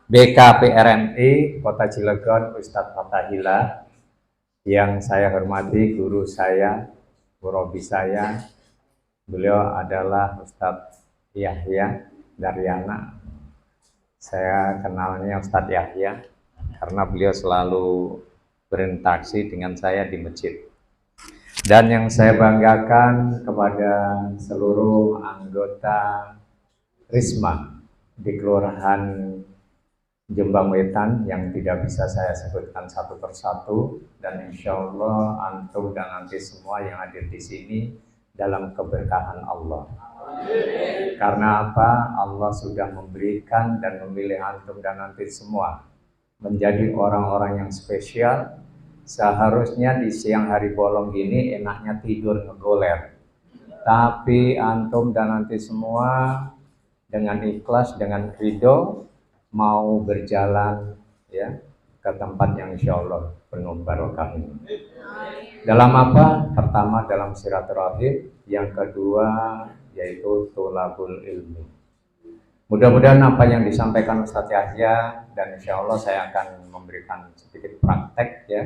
BKPRMI Kota Cilegon, Ustadz Fathahillah, yang saya hormati guru saya, murabi saya. Beliau adalah Ustadz Yahya Daryana. Saya kenalnya Ustadz Yahya karena beliau selalu berinteraksi dengan saya di masjid. Dan yang saya banggakan kepada seluruh anggota Risma di Kelurahan Jombang Wetan yang tidak bisa saya sebutkan satu persatu, dan insya Allah antum dan nanti semua yang hadir di sini dalam keberkahan Allah. Karena apa? Allah sudah memberikan dan memilih antum dan nanti semua menjadi orang-orang yang spesial. Seharusnya di siang hari bolong gini enaknya tidur ngegoler, tapi antum dan nanti semua dengan ikhlas, dengan ridho mau berjalan ya ke tempat yang insya Allah penuh barokah ini. Dalam apa? Pertama dalam silaturahim, yang kedua yaitu tholabul ilmi. Mudah-mudahan apa yang disampaikan Ustadz Yahya dan insya Allah saya akan memberikan sedikit praktek ya,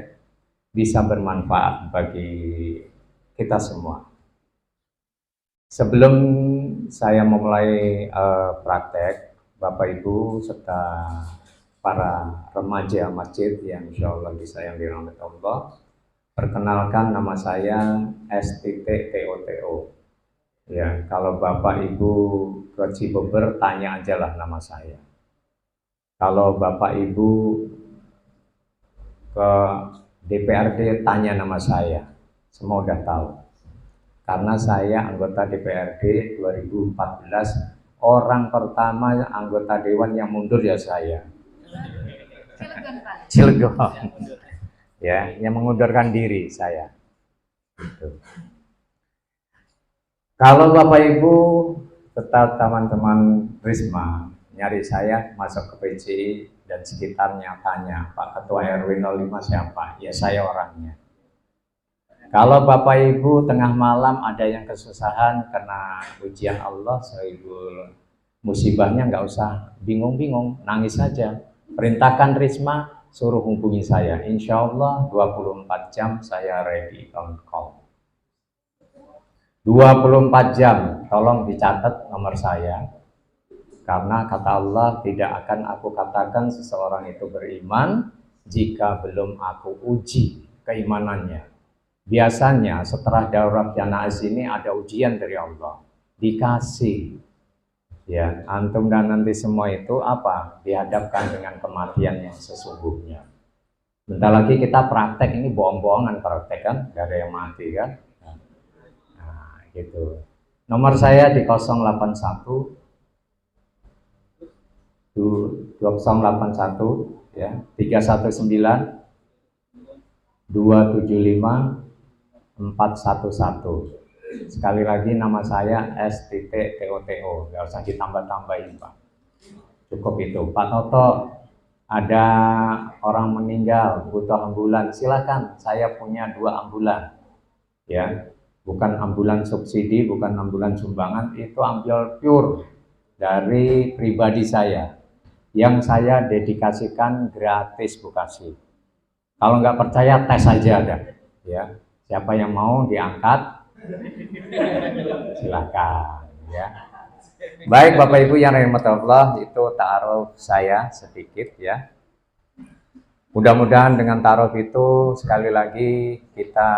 bisa bermanfaat bagi kita semua. Sebelum saya memulai praktek, Bapak Ibu serta para remaja masjid yang insya Allah disayang dirahmati Allah, perkenalkan nama saya STTTOTO. Ya, kalau Bapak Ibu ke Cibeber tanya aja lah nama saya. Kalau Bapak Ibu ke DPRD tanya nama saya, semua udah tahu. Karena saya anggota DPRD 2014. Orang pertama anggota dewan yang mundur ya saya. Cilegon. Ya, yang mengundurkan diri saya. Gitu. Kalau Bapak Ibu tetap teman-teman Risma nyari saya masuk ke PCI dan sekitarnya tanya, Pak Ketua RW 05 siapa? Ya saya orangnya. Kalau Bapak Ibu tengah malam ada yang kesusahan karena ujian Allah, sohibul musibahnya, nggak usah bingung-bingung, nangis saja. Perintahkan Risma, suruh hubungi saya. Insya Allah 24 jam saya ready on call. 24 jam, tolong dicatat nomor saya. Karena kata Allah, tidak akan aku katakan seseorang itu beriman jika belum aku uji keimanannya. Biasanya setelah daurat Janais ini ada ujian dari Allah, dikasih ya, antum dan nanti semua itu apa? Dihadapkan dengan kematian yang sesungguhnya. Bentar lagi kita praktek, ini bohong-bohongan praktek kan, gak ada yang mati kan. Nah gitu. Nomor saya di 081 2081 ya, 319 275 411. Sekali lagi nama saya STTTOTO, nggak usah ditambah-tambahin Pak, cukup itu. Pak Toto, ada orang meninggal butuh ambulan, silakan, saya punya 2 ambulan ya, bukan ambulan subsidi, bukan ambulan sumbangan, itu ambil pure dari pribadi saya yang saya dedikasikan gratis Bu Kasih. Kalau nggak percaya tes saja ada ya. Siapa yang mau diangkat, silakan ya. Baik Bapak Ibu yang rahmati Allah, itu ta'aruf saya sedikit ya. Mudah-mudahan dengan ta'aruf itu sekali lagi kita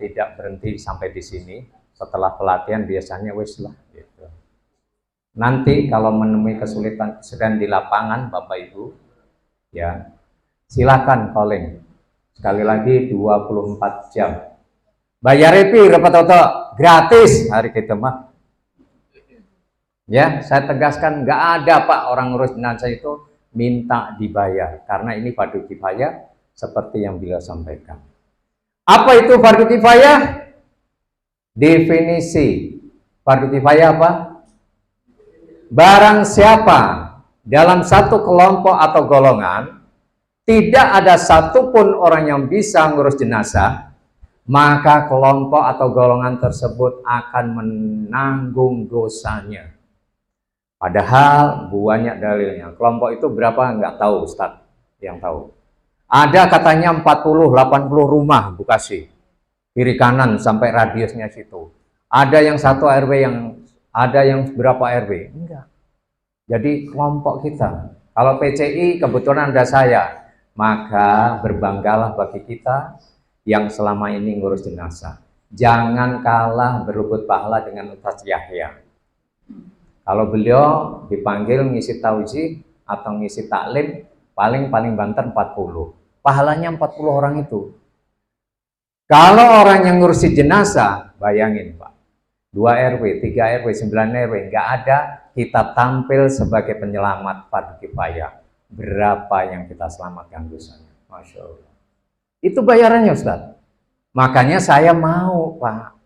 tidak berhenti sampai di sini. Setelah pelatihan biasanya wis lah gitu. Nanti kalau menemui kesulitan di lapangan Bapak Ibu ya, silakan calling. Sekali lagi 24 jam. Bayar piro Pak Toto? Gratis hari kita mah. Ya, saya tegaskan nggak ada Pak orang ngurus jenazah itu minta dibayar, karena ini fardu kifayah seperti yang beliau sampaikan. Apa itu fardu kifayah? Definisi fardu kifayah apa? Barang siapa dalam satu kelompok atau golongan tidak ada satupun orang yang bisa ngurus jenazah, maka kelompok atau golongan tersebut akan menanggung dosanya. Padahal banyak dalilnya. Kelompok itu berapa nggak tahu Ustaz yang tahu. Ada katanya 40-80 rumah Bekasi. Kiri kanan sampai radiusnya situ. Ada yang satu RW, ada yang berapa RW? Enggak. Jadi kelompok kita. Kalau PCI kebetulan ada saya, maka berbanggalah bagi kita yang selama ini ngurus jenazah. Jangan kalah berebut pahala dengan Ustaz Yahya. Kalau beliau dipanggil ngisi tauji atau ngisi taklim, paling banter 40. Pahalanya 40 orang itu. Kalau orang yang ngurusi jenazah, bayangin Pak, 2 RW, 3 RW, 9 RW, nggak ada, kita tampil sebagai penyelamat fardu kifayah. Berapa yang kita selamatkan dosanya? Masya Allah. Itu bayarannya Ustaz. Makanya saya mau Pak.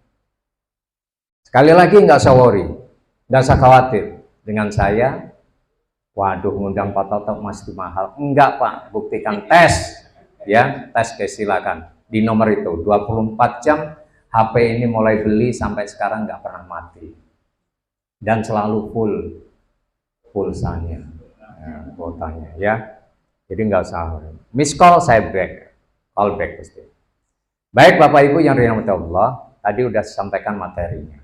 Sekali lagi nggak usah worry, nggak usah khawatir. Dengan saya, waduh ngundang Pak Toto masih mahal. Enggak Pak, buktikan tes. Ya, tes silakan. Di nomor itu, 24 jam HP ini mulai beli sampai sekarang nggak pernah mati. Dan selalu full pulsanya, kuotanya ya. Jadi nggak usah. Miss call saya back, call back pasti. Baik Bapak Ibu yang dirahmati Allah, tadi udah sampaikan materinya.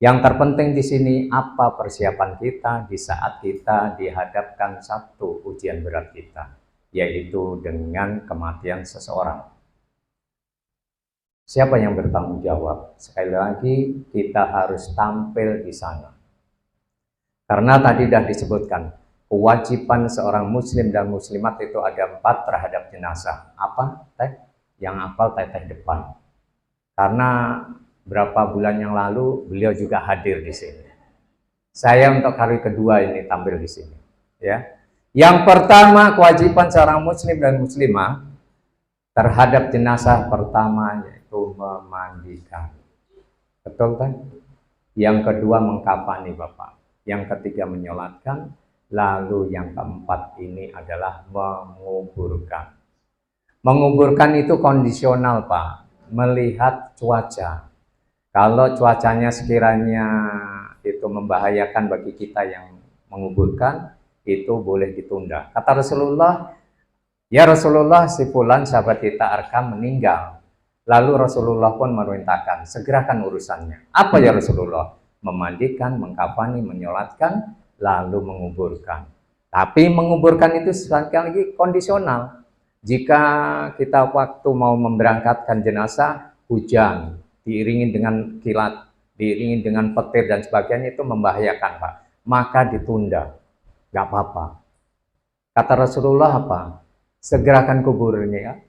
Yang terpenting di sini apa persiapan kita di saat kita dihadapkan satu ujian berat kita, yaitu dengan kematian seseorang. Siapa yang bertanggung jawab? Sekali lagi kita harus tampil di sana. Karena tadi sudah disebutkan, kewajiban seorang muslim dan muslimat itu ada 4 terhadap jenazah. Apa? Yang hafal teteh depan. Karena berapa bulan yang lalu beliau juga hadir di sini. Saya untuk hari kedua ini tampil di sini. Ya. Yang pertama kewajiban seorang muslim dan muslimah terhadap jenazah pertama yaitu memandikan. Betul kan? Yang kedua mengkafani Bapak. Yang ketiga menyolatkan. Lalu yang keempat ini adalah menguburkan. Menguburkan itu kondisional Pak. Melihat cuaca. Kalau cuacanya sekiranya itu membahayakan bagi kita yang menguburkan, itu boleh ditunda. Kata Rasulullah, ya Rasulullah, si fulan sahabat kita Arkam meninggal. Lalu Rasulullah pun memerintahkan, segerakan urusannya. Apa ya Rasulullah? Memandikan, mengkafani, menyolatkan, lalu menguburkan. Tapi menguburkan itu sekali lagi kondisional. Jika kita waktu mau memberangkatkan jenazah, hujan, diiringi dengan kilat, diiringi dengan petir dan sebagainya, itu membahayakan Pak. Maka ditunda, nggak apa-apa. Kata Rasulullah apa? Segerakan kuburnya,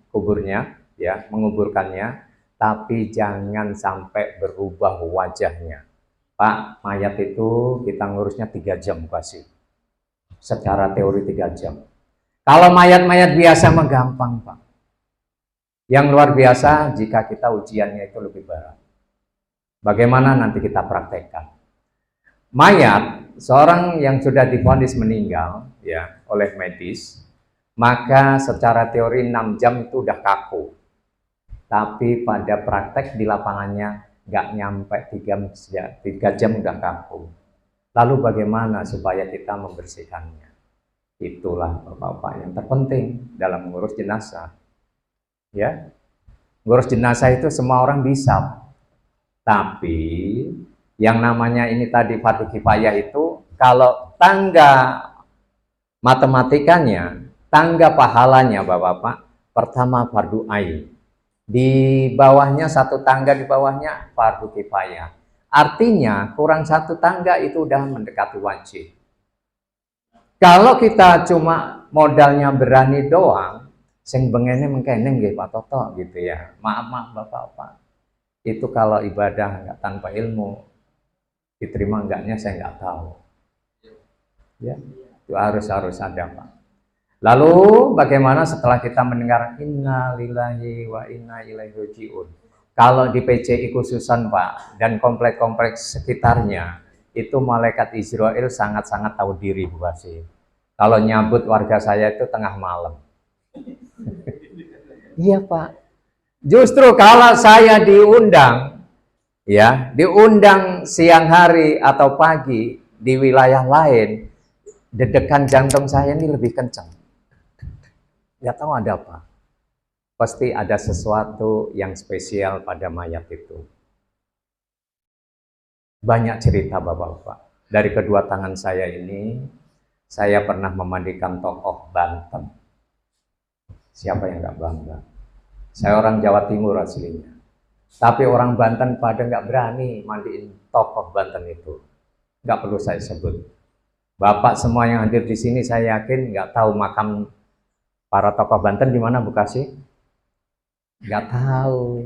ya, menguburkannya, tapi jangan sampai berubah wajahnya. Pak, mayat itu kita ngurusnya 3 jam kasih. Secara teori 3 jam. Kalau mayat-mayat biasa mah gampang Pak. Yang luar biasa jika kita ujiannya itu lebih berat. Bagaimana nanti kita praktekkan? Mayat, seorang yang sudah divonis meninggal ya oleh medis, maka secara teori 6 jam itu udah kaku. Tapi pada praktek di lapangannya nggak nyampe 3 jam udah kaku. Lalu bagaimana supaya kita membersihkannya? Itulah Bapak-Bapak yang terpenting dalam mengurus jenazah. Ya, ngurus jenazah itu semua orang bisa. Tapi yang namanya ini tadi fardu kifayah itu, kalau tangga matematikanya, tangga pahalanya Bapak-Bapak, pertama fardu ain. Di bawahnya satu tangga, di bawahnya fardu kifayah. Artinya kurang satu tangga itu udah mendekati wajib. Kalau kita cuma modalnya berani doang, sing bengene mengkene nggih Pak Toto gitu ya. Maaf Bapak-bapak. Itu kalau ibadah nggak tanpa ilmu, diterima enggaknya saya nggak tahu. Ya, itu harus ada Pak. Lalu bagaimana setelah kita mendengar inna lillahi wa inna ilaihi rajiun? Kalau di PCI khususan Pak dan komplek-komplek sekitarnya, itu malaikat Israel sangat-sangat tahu diri Bu Basir. Kalau nyambut warga saya itu tengah malam. Iya Pak. Justru kalau saya diundang, ya, diundang siang hari atau pagi, di wilayah lain, dedekan jantung saya ini lebih kencang. Nggak tahu ada apa. Pasti ada sesuatu yang spesial pada mayat itu. Banyak cerita Bapak-Bapak. Dari kedua tangan saya ini, saya pernah memandikan tokoh Banten. Siapa yang nggak bangga? Saya orang Jawa Timur aslinya. Tapi orang Banten pada nggak berani mandiin tokoh Banten itu. Nggak perlu saya sebut. Bapak semua yang hadir di sini saya yakin nggak tahu makam para tokoh Banten di mana Bekasi? Nggak tahu.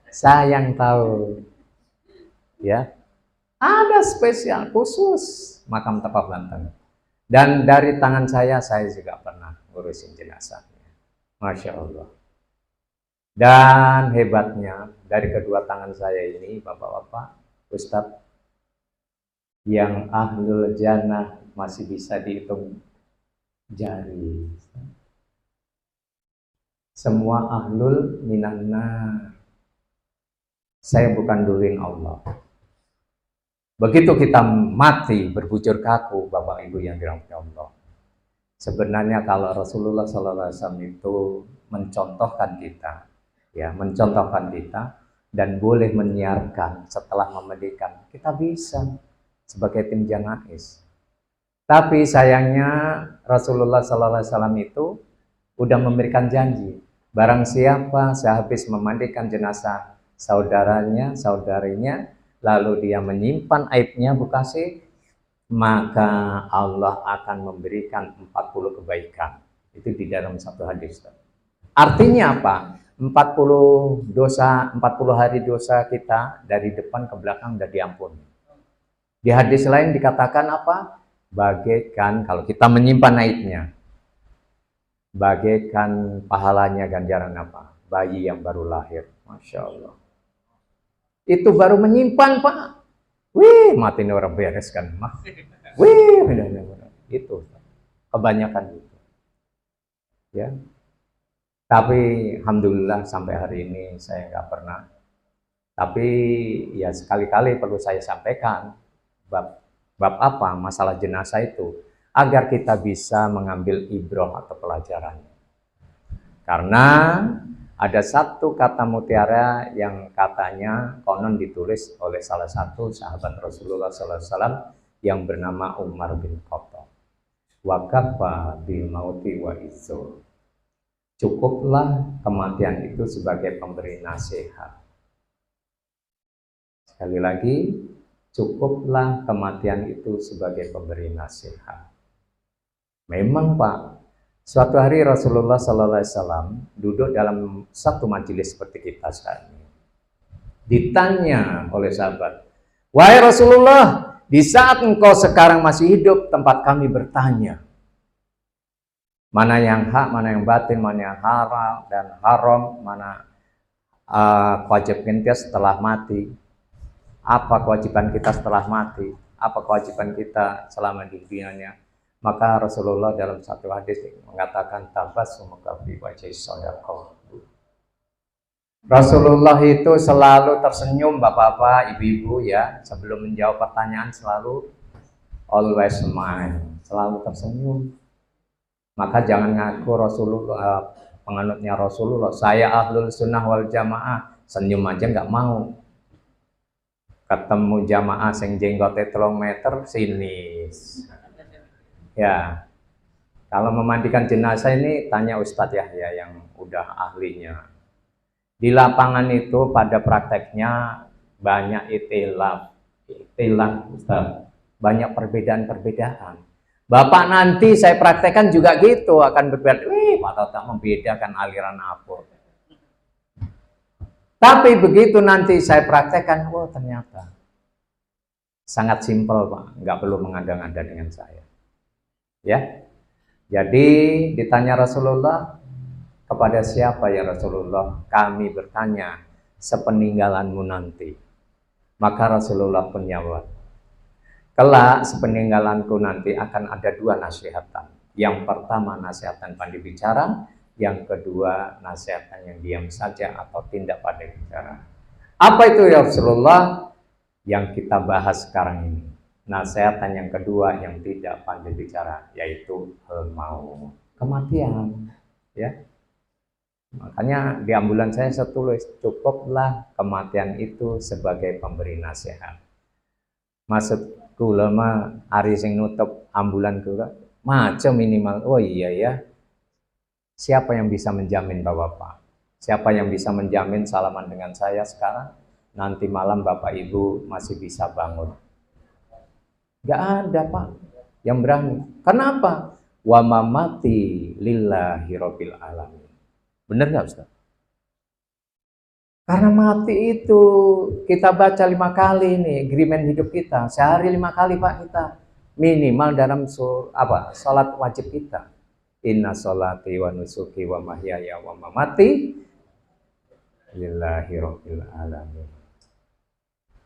Saya yang tahu. Ya, ada spesial khusus makam tokoh Banten. Dan dari tangan saya juga pernah ngurusin jenazahnya. Masya Allah. Dan hebatnya dari kedua tangan saya ini, Bapak-Bapak, Ustadz, yang ahlul jannah masih bisa dihitung jari. Semua ahlul minannar. Saya bukan durin Allah. Begitu kita mati berbujur kaku, Bapak Ibu yang dirahmati Allah. Sebenarnya kalau Rasulullah SAW itu mencontohkan kita, dan boleh menyiarkan setelah memandikan, kita bisa sebagai tim janais. Tapi sayangnya Rasulullah SAW itu udah memberikan janji, barang siapa sehabis memandikan jenazah saudarinya, lalu dia menyimpan aibnya Bekasi, maka Allah akan memberikan 40 kebaikan. Itu di dalam satu hadis. Artinya apa? 40 hari dosa kita dari depan ke belakang sudah diampuni. Di hadis lain dikatakan apa? Bagaikan, kalau kita menyimpan aibnya, bagaikan pahalanya ganjaran apa? Bayi yang baru lahir. Masya Allah. Itu baru menyimpan, Pak. Wih, mati nih orang beres kan. Wih, itu kebanyakan itu. Ya. Tapi alhamdulillah sampai hari ini saya nggak pernah. Tapi ya sekali-kali perlu saya sampaikan bab apa masalah jenazah itu, agar kita bisa mengambil ibrah atau pelajaran. Karena ada satu kata mutiara yang katanya konon ditulis oleh salah satu sahabat Rasulullah SAW yang bernama Umar bin Khattab. Wa kafa bil mauti wa izzur. Cukuplah kematian itu sebagai pemberi nasihat. Sekali lagi, cukuplah kematian itu sebagai pemberi nasihat. Memang Pak, suatu hari Rasulullah SAW duduk dalam satu majelis seperti kita sekarang ini. Ditanya oleh sahabat, wahai Rasulullah, di saat engkau sekarang masih hidup, tempat kami bertanya, mana yang hak, mana yang batin, mana yang halal dan haram, mana kewajiban kita setelah mati, apa kewajiban kita setelah mati, apa kewajiban kita selama di dunianya. Maka Rasulullah dalam satu hadis mengatakan tabassumuka fi wajhi shadaqah. Rasulullah itu selalu tersenyum, Bapak-bapak, Ibu-ibu ya, sebelum menjawab pertanyaan selalu always smile, selalu tersenyum. Maka jangan ngaku Rasulullah, penganutnya Rasulullah, saya ahlul sunnah wal jamaah, senyum aja nggak mau. Ketemu jamaah sing jenggote 3 meter, sinis. Ya, kalau memandikan jenazah ini tanya Ustadz Yahya yang udah ahlinya. Di lapangan itu pada prakteknya banyak itilaf Ustadz, banyak perbedaan-perbedaan. Bapak nanti saya praktekkan juga gitu, akan berbeda. Pak Tata membedakan aliran apa. Tapi begitu nanti saya praktekkan, wah ternyata sangat simpel Pak, nggak perlu mengada-ngada dengan saya. Ya, jadi ditanya Rasulullah, kepada siapa ya Rasulullah? Kami bertanya, sepeninggalanmu nanti. Maka Rasulullah pun jawab, kelak sepeninggalanku nanti akan ada 2 nasihatan. Yang pertama nasihatan pandai bicara, yang kedua nasihatan yang diam saja atau tidak pandai bicara. Apa itu ya Rasulullah? Yang kita bahas sekarang ini. Nasihatan yang kedua yang tidak pandai bicara yaitu hal maut, kematian, ya. Makanya di ambulan saya tulis cukuplah kematian itu sebagai pemberi nasihat. Maksudku lama hari sing nutup ambulan kula macam minimal, oh iya ya, siapa yang bisa menjamin Bapak? Siapa yang bisa menjamin salaman dengan saya sekarang, nanti malam Bapak Ibu masih bisa bangun? Gak ada Pak yang berani. Karena apa? Wa mamati lillahi rabbil alamin. Bener gak Ustaz? Karena mati itu kita baca 5 kali nih agreement hidup kita, sehari 5 kali Pak kita minimal dalam salat wajib kita. Inna sholati wa nusuki wa mahyaya wa mamati lillahi rabbil alamin.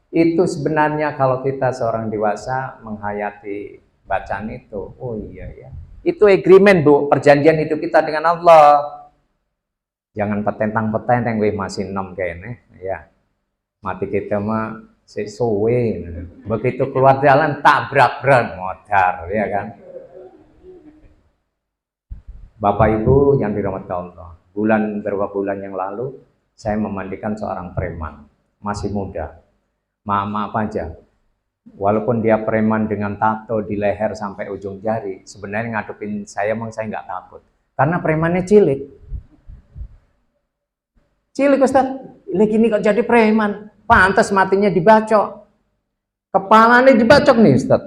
Itu sebenarnya kalau kita seorang dewasa menghayati bacaan itu, oh iya ya, itu agreement Bu, perjanjian hidup kita dengan Allah. Jangan petentang-petenteng weh masih 6 kene ya. Mati kita mah sesuwe. Begitu keluar jalan tabrak-brak modar ya kan. Bapak Ibu yang dirahmati Allah, beberapa bulan yang lalu saya memandikan seorang preman, masih muda. Maaf aja. Walaupun dia preman dengan tato di leher sampai ujung jari, sebenarnya ngadepin saya emang saya nggak takut. Karena premannya cilik. Cilik Ustaz, lagi ini kok jadi preman, pantas matinya dibacok. Kepalanya dibacok nih Ustaz.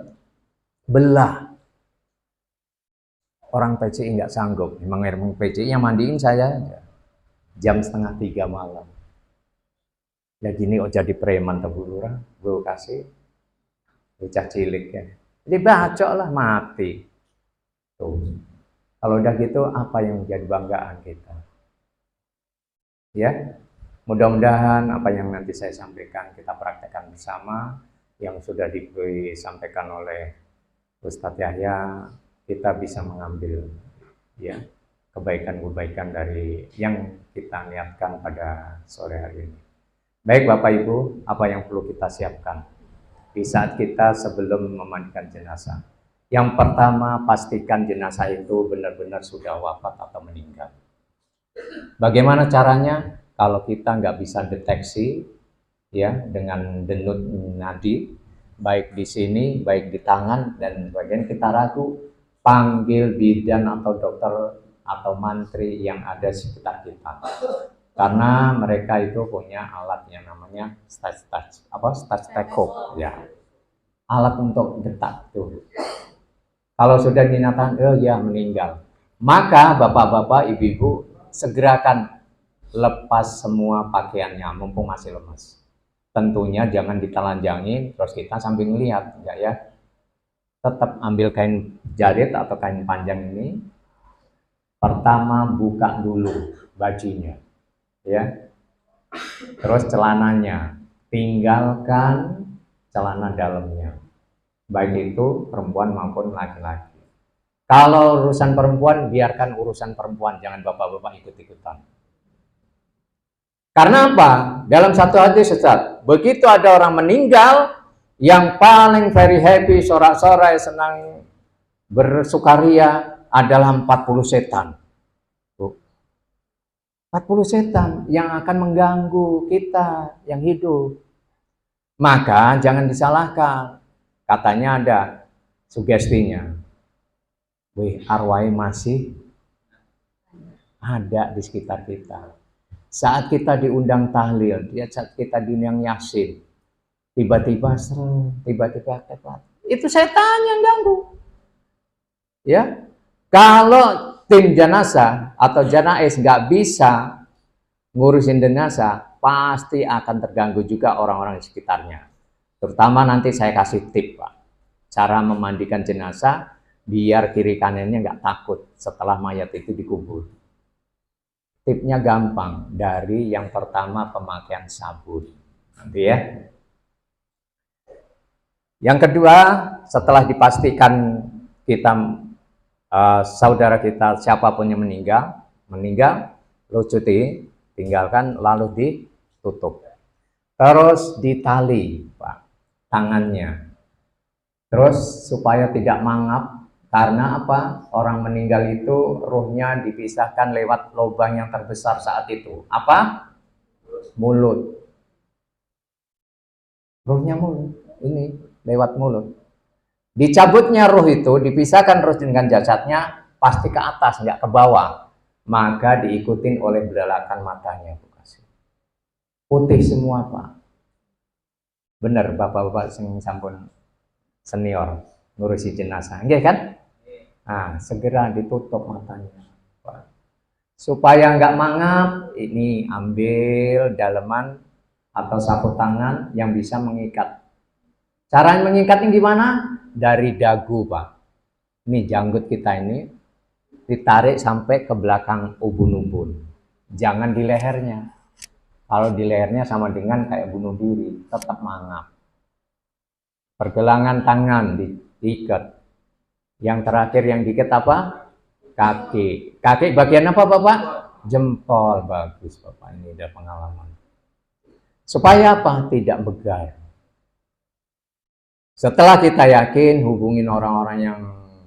Belah. Orang PCI nggak sanggup, emang PCI yang mandiin saya aja. Jam 2:30 malam. Lagi ini kok jadi preman tebulura, gue kasih bocah cilik ya. Dibacok lah mati. Tuh. Kalau udah gitu apa yang menjadi banggaan kita? Ya, mudah-mudahan apa yang nanti saya sampaikan kita praktekkan bersama, yang sudah disampaikan oleh Ustadz Yahya, kita bisa mengambil ya kebaikan-kebaikan dari yang kita niatkan pada sore hari ini. Baik Bapak Ibu, apa yang perlu kita siapkan di saat kita sebelum memandikan jenazah? Yang pertama, pastikan jenazah itu benar-benar sudah wafat atau meninggal. Bagaimana caranya? Kalau kita nggak bisa deteksi ya dengan denyut nadi, baik di sini, baik di tangan dan bagian kita ragu, panggil bidan atau dokter atau mantri yang ada di sekitar kita. Karena mereka itu punya alat yang namanya stethoscope ya. Alat untuk detak tuh. Kalau sudah dinyatakan oh ya meninggal, maka bapak-bapak, ibu-ibu segerakan lepas semua pakaiannya mumpung masih lemas. Tentunya jangan ditelanjangin terus kita sambil melihat, enggak ya. Tetap ambil kain jarit atau kain panjang ini. Pertama buka dulu bajunya, ya. Terus celananya, tinggalkan celana dalamnya. Baik itu perempuan maupun laki-laki. Kalau urusan perempuan, biarkan urusan perempuan, jangan bapak-bapak ikut-ikutan. Karena apa? Dalam satu hadis Ustaz, begitu ada orang meninggal, yang paling very happy, sorak-sorai, senang, bersukaria adalah 40 setan. 40 setan yang akan mengganggu kita yang hidup. Maka jangan disalahkan. Katanya ada sugestinya. Wih, arwah masih ada di sekitar kita. Saat kita diundang tahlil, saat kita diundang yasin, tiba-tiba ketat. Itu setan yang ganggu. Ya, kalau tim jenazah atau janais nggak bisa ngurusin jenazah, pasti akan terganggu juga orang-orang di sekitarnya. Terutama nanti saya kasih tip Pak, cara memandikan jenazah biar kiri kanannya nggak takut setelah mayat itu dikubur. Tipnya gampang, dari yang pertama pemakaian sabun. Nanti ya. Yang kedua, setelah dipastikan kita saudara kita siapapun yang meninggal, lo cuti, tinggalkan lalu ditutup. Terus ditali, Pak, tangannya. Terus supaya tidak mangap, karena apa? Orang meninggal itu ruhnya dipisahkan lewat lubang yang terbesar saat itu. Apa? Mulut. Ruhnya mulut. Ini lewat mulut. Dicabutnya ruh itu, dipisahkan ruh dengan jasadnya, pasti ke atas, nggak ke bawah. Maka diikutin oleh belalakan matanya. Putih semua, Pak. Bener, bapak-bapak sing sampun senior ngurusi jenazah, nggih kan? Nah, segera ditutup matanya, Pak. Supaya nggak mangap, ini ambil daleman atau sapu tangan yang bisa mengikat. Cara mengikatnya gimana? Dari dagu, Pak. Ini janggut kita ini ditarik sampai ke belakang ubun-ubun. Jangan di lehernya. Kalau di lehernya sama dengan kayak bunuh diri, tetap mangap. Pergelangan tangan diikat. Yang terakhir yang diikat apa? Kaki. Kaki bagian apa, Bapak? Jempol. Bagus, Bapak. Ini udah pengalaman. Supaya apa? Tidak begal. Setelah kita yakin, hubungin orang-orang yang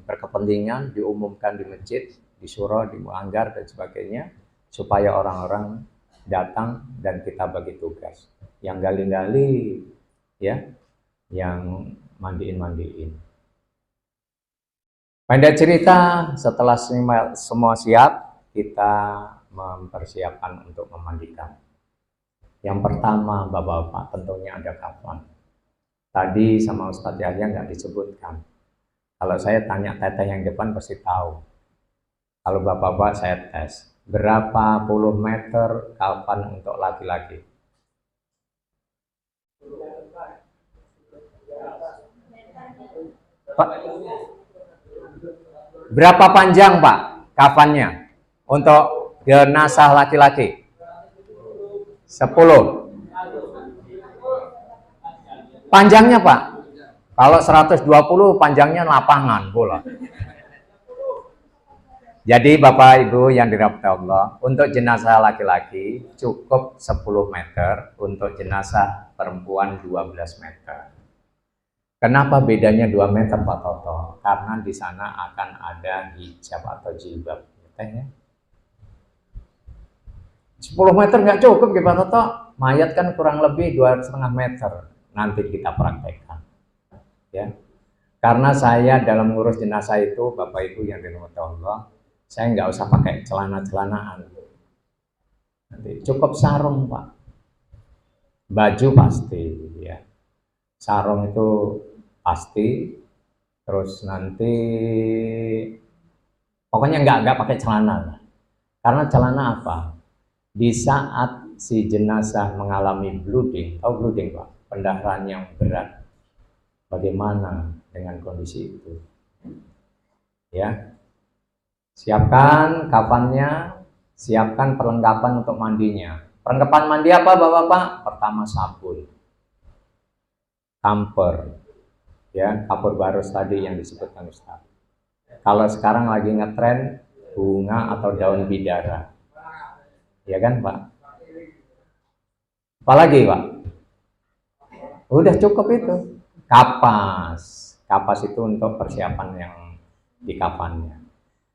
berkepentingan, diumumkan di masjid, di surau, di muanggar, dan sebagainya, supaya orang-orang datang dan kita bagi tugas. Yang gali-gali, ya, yang mandiin. Pendek cerita, setelah semua siap, kita mempersiapkan untuk memandikan. Yang pertama, Bapak-bapak, tentunya ada kafan. Tadi sama Ustadz Yahya nggak disebutkan. Kalau saya tanya teteh yang depan pasti tahu. Kalau Bapak-bapak saya tes. Berapa puluh meter kafan untuk laki-laki? Pak, berapa panjang Pak kafannya untuk jenazah laki-laki? 10. Panjangnya Pak? Kalau 120 panjangnya lapangan bola. Jadi Bapak Ibu yang dirahmati Allah, untuk jenazah laki-laki cukup 10 meter, untuk jenazah perempuan 12 meter. Kenapa bedanya 2 meter Pak Toto? Karena di sana akan ada hijab atau jilbab. 10 meter nggak cukup Pak Toto. Mayat kan kurang lebih 2,5 meter. Nanti kita praktekkan. Ya. Karena saya dalam ngurus jenazah itu, Bapak Ibu yang dirahmati Allah, saya nggak usah pakai celana-celanaan. Nanti cukup sarung Pak. Baju pasti, ya. Sarung itu pasti. Terus nanti pokoknya nggak pakai celana. Karena celana apa? Di saat si jenazah mengalami bleeding, tahu bleeding Pak? Pendarahan yang berat. Bagaimana dengan kondisi itu? Ya. Siapkan kafannya, siapkan perlengkapan untuk mandinya. Perlengkapan mandi apa Bapak-bapak? Pertama sabun, kamper, ya, kapur barus tadi yang disebutkan Ustaz. Kalau sekarang lagi ngetren bunga atau daun bidara, ya kan Pak? Apalagi Pak? Udah cukup itu. Kapas itu untuk persiapan yang di kafannya.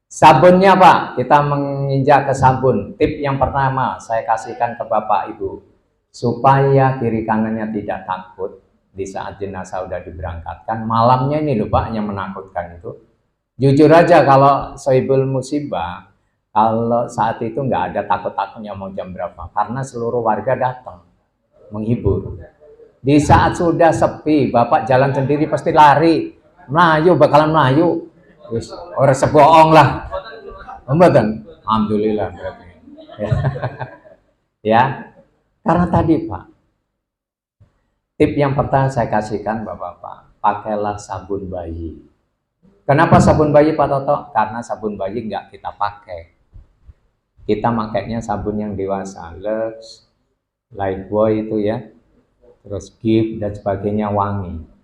Sabunnya Pak, kita menginjak ke sabun. Tip yang pertama saya kasihkan ke Bapak Ibu, supaya kiri kanannya tidak takut di saat jenazah udah diberangkatkan. Malamnya ini loh Pak yang menakutkan itu. Jujur aja kalau sohibul musibah, kalau saat itu nggak ada takut-takutnya mau jam berapa, karena seluruh warga datang menghibur. Di saat sudah sepi, Bapak jalan sendiri pasti lari, melayu, bakalan melayu. Orang sebohong lah, Mboten. Alhamdulillah berarti. Ya, karena tadi Pak, tip yang pertama saya kasihkan Bapak-bapak, pakailah sabun bayi. Kenapa sabun bayi Pak Toto? Karena sabun bayi nggak kita pakai. Kita makainya sabun yang dewasa, Lux, Lifebuoy itu ya, terus Gift dan sebagainya, wangi.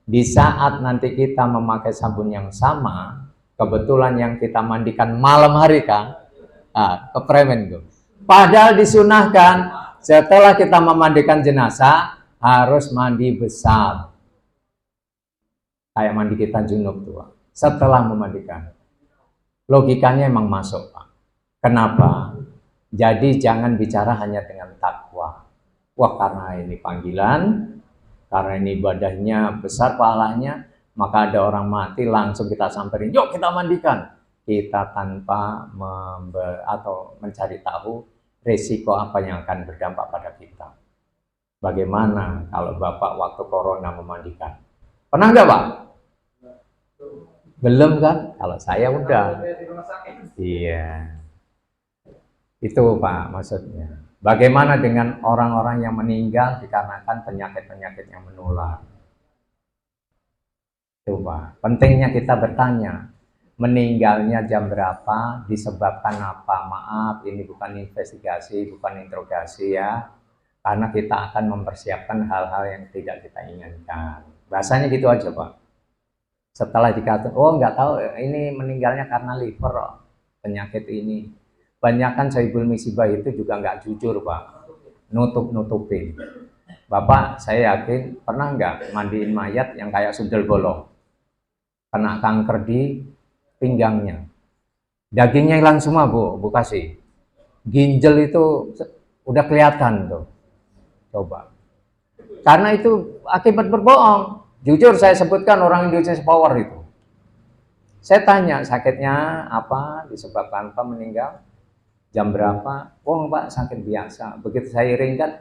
Di saat nanti kita memakai sabun yang sama, kebetulan yang kita mandikan malam hari kan, kepremen tuh. Padahal disunahkan setelah kita memandikan jenazah harus mandi besar. Kayak mandi kita junub tuh, Pak. Setelah memandikan. Logikanya emang masuk, Pak. Kenapa? Jadi jangan bicara hanya dengan takwa. Wah, karena ini panggilan, karena ini ibadahnya besar pahalanya, maka ada orang mati langsung kita samperin, yuk kita mandikan. Kita tanpa atau mencari tahu risiko apa yang akan berdampak pada kita. Bagaimana kalau Bapak waktu corona memandikan? Pernah nggak, Pak? Belum kan? Kalau saya udah. Iya. Itu, Pak, maksudnya. Bagaimana dengan orang-orang yang meninggal dikarenakan penyakit-penyakit yang menular? Itu, Pak. Pentingnya kita bertanya, meninggalnya jam berapa, disebabkan apa? Maaf, ini bukan investigasi, bukan interogasi ya. Karena kita akan mempersiapkan hal-hal yang tidak kita inginkan. Bahasanya gitu aja, Pak. Setelah dikatakan, oh nggak tahu, ini meninggalnya karena liver, penyakit ini. Banyakan Sohibul Misibah itu juga nggak jujur, Pak. Nutup-nutupin. Bapak, saya yakin, pernah nggak mandiin mayat yang kayak sundel bolong? Kena kanker di pinggangnya. Dagingnya hilang semua, Bu kasih. Ginjal itu udah kelihatan tuh. Coba. Karena itu akibat berbohong. Jujur saya sebutkan orang Indonesia Power itu. Saya tanya sakitnya apa, disebabkan apa meninggal, jam berapa? Oh Pak, sakit biasa. Begitu saya iringkan,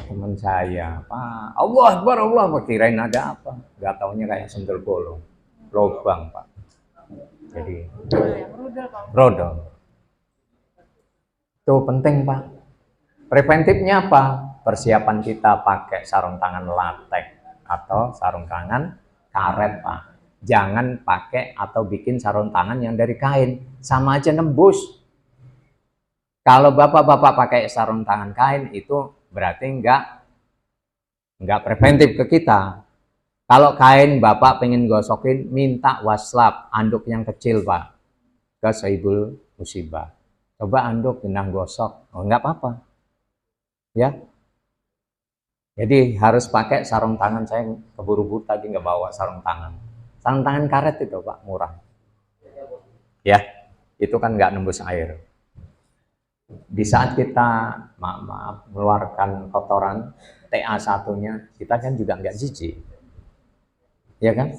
teman saya, Pak, Allah Akbar, Allah Akbar, kirain ada apa? Gak taunya kayak sendal bolong, lubang, Pak. Jadi, brodol. Itu penting, Pak. Preventifnya apa? Persiapan kita pakai sarung tangan latex atau sarung tangan karet, Pak. Jangan pakai atau bikin sarung tangan yang dari kain, sama aja nembus. Kalau bapak-bapak pakai sarung tangan kain itu berarti enggak preventif ke kita. Kalau kain bapak pengen gosokin, minta waslap, anduk yang kecil, Pak, ke Sohibul Musibah. Coba anduk benang gosok, oh enggak apa-apa. Ya. Jadi harus pakai sarung tangan, saya keburu-buru tadi nggak bawa sarung tangan. Sarung tangan karet itu, Pak, murah. Ya, itu kan nggak nembus air. Di saat kita maaf mengeluarkan kotoran TA1-nya, kita kan juga nggak jijik. Ya kan?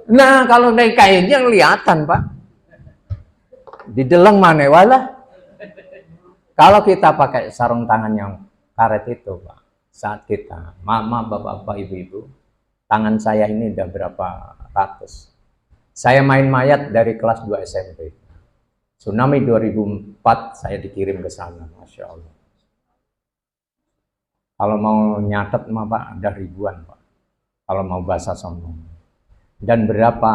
Nah, kalau naik kainnya kelihatan, Pak. Dideleng mana walah. Kalau kita pakai sarung tangan yang karet itu, Pak, saat kita, mama, bapak-bapak, ibu-ibu, tangan saya ini udah berapa ratus. Saya main mayat dari kelas 2 SMP. Tsunami 2004 saya dikirim ke sana, Masya Allah. Kalau mau nyatet mah Pak, ada ribuan, Pak. Kalau mau bahasa sombong. Dan berapa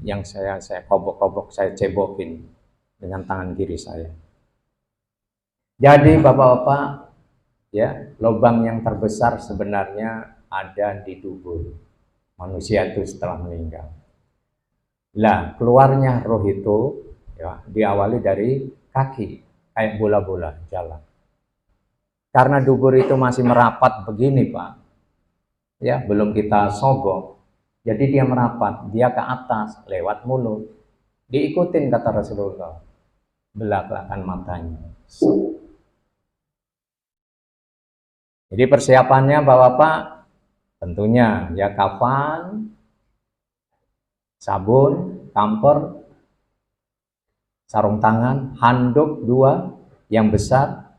yang saya kobok-kobok, saya cebokin dengan tangan kiri saya. Jadi bapak-bapak, ya, lubang yang terbesar sebenarnya ada di tubuh manusia itu setelah meninggal. Lah, keluarnya roh itu ya diawali dari kaki, kayak bola-bola jalan. Karena dubur itu masih merapat begini, Pak. Ya, belum kita sogok. Jadi dia merapat, dia ke atas lewat mulut. Diikutin kata Rasulullah. Belak-belakan matanya. Jadi persiapannya Bapak-bapak tentunya ya kafan, sabun, kamper, sarung tangan, handuk 2 yang besar,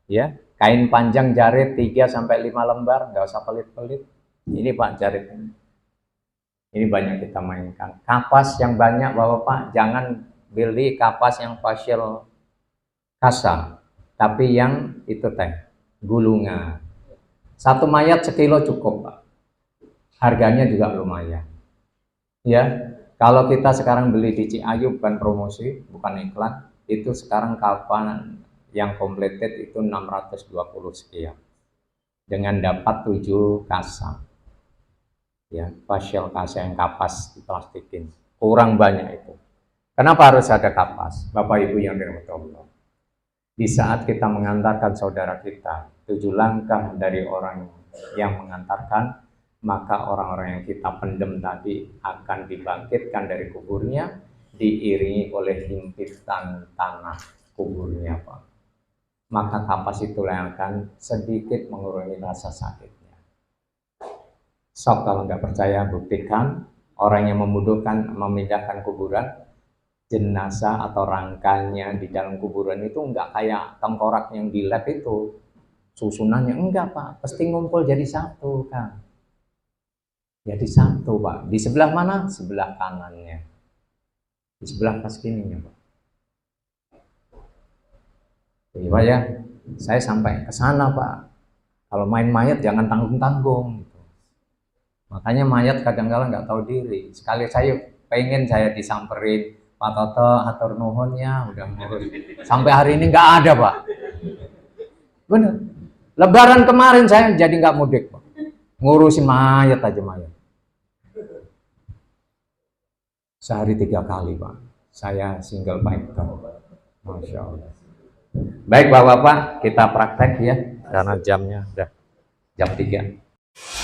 ya, kain panjang jarit 3 sampai 5 lembar, nggak usah pelit-pelit. Ini Pak jarit ini. Ini banyak kita mainkan. Kapas yang banyak Bapak-bapak, jangan beli kapas yang facial kasa, tapi yang itu teh gulungan. 1 mayat sekilo cukup, Pak. Harganya juga lumayan. Ya, kalau kita sekarang beli di Ciayu bukan promosi, bukan iklan, itu sekarang kapan yang completed itu 620 sekian. Dengan dapat 7 kasa. Ya, facial kasa yang kapas diplastikin. Kurang banyak itu. Kenapa harus ada kapas? Bapak Ibu yang dirahmati Allah. Di saat kita mengantarkan saudara kita, 7 langkah dari orang yang mengantarkan, maka orang-orang yang kita pendem tadi akan dibangkitkan dari kuburnya, diiringi oleh himpitan tanah kuburnya, Pak. Maka kapas itulah yang akan sedikit mengurangi rasa sakitnya. Sok kalau nggak percaya buktikan, orang yang memindahkan kuburan, jenazah atau rangkanya di dalam kuburan itu nggak kayak tengkorak yang di lab itu, susunannya enggak, Pak, pasti ngumpul jadi satu, kan. Jadi satu, Pak. Di sebelah mana? Sebelah kanannya. Di sebelah pas kirinya, Pak. Jadi Pak ya, saya sampai ke sana, Pak. Kalau main mayat jangan tanggung-tanggung. Gitu. Makanya mayat kadang-kadang nggak tahu diri. Sekali saya pengen saya disamperin, Pak Toto, hatur nuhunnya, udah ngurus. Sampai hari ini nggak ada, Pak. Bener. Lebaran kemarin saya jadi nggak mudik, Pak. Ngurusin mayat aja mayat. Sehari 3 kali, Pak. Saya single packer. Masya Allah. Baik Bapak-Bapak, kita praktek ya. Karena jamnya udah jam 3.